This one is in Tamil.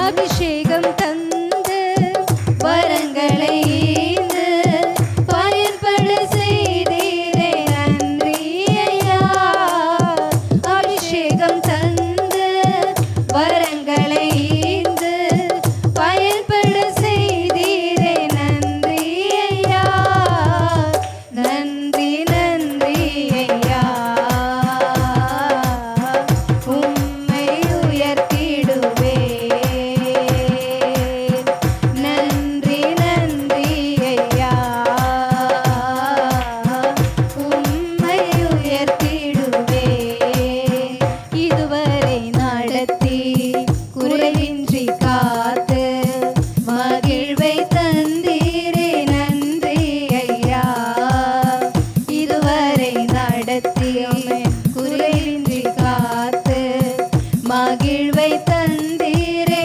அபிஷேகம் தந்து வரங்களை ஈந்து பயன்பட செய்தீரே நன்றி ஐயா. அபிஷேகம் தந்து வரங்களை ஈந்து பயன்பட செய்தீரே நன்றி ஐயா. நன்றி நன்றி ஐயா. உம்மை உயர்த்திடுவே. நன்றி நன்றி ஐயா. உம்மை உயர்த்திடுவே. இதுவரை நடத்தி குறைவின்றி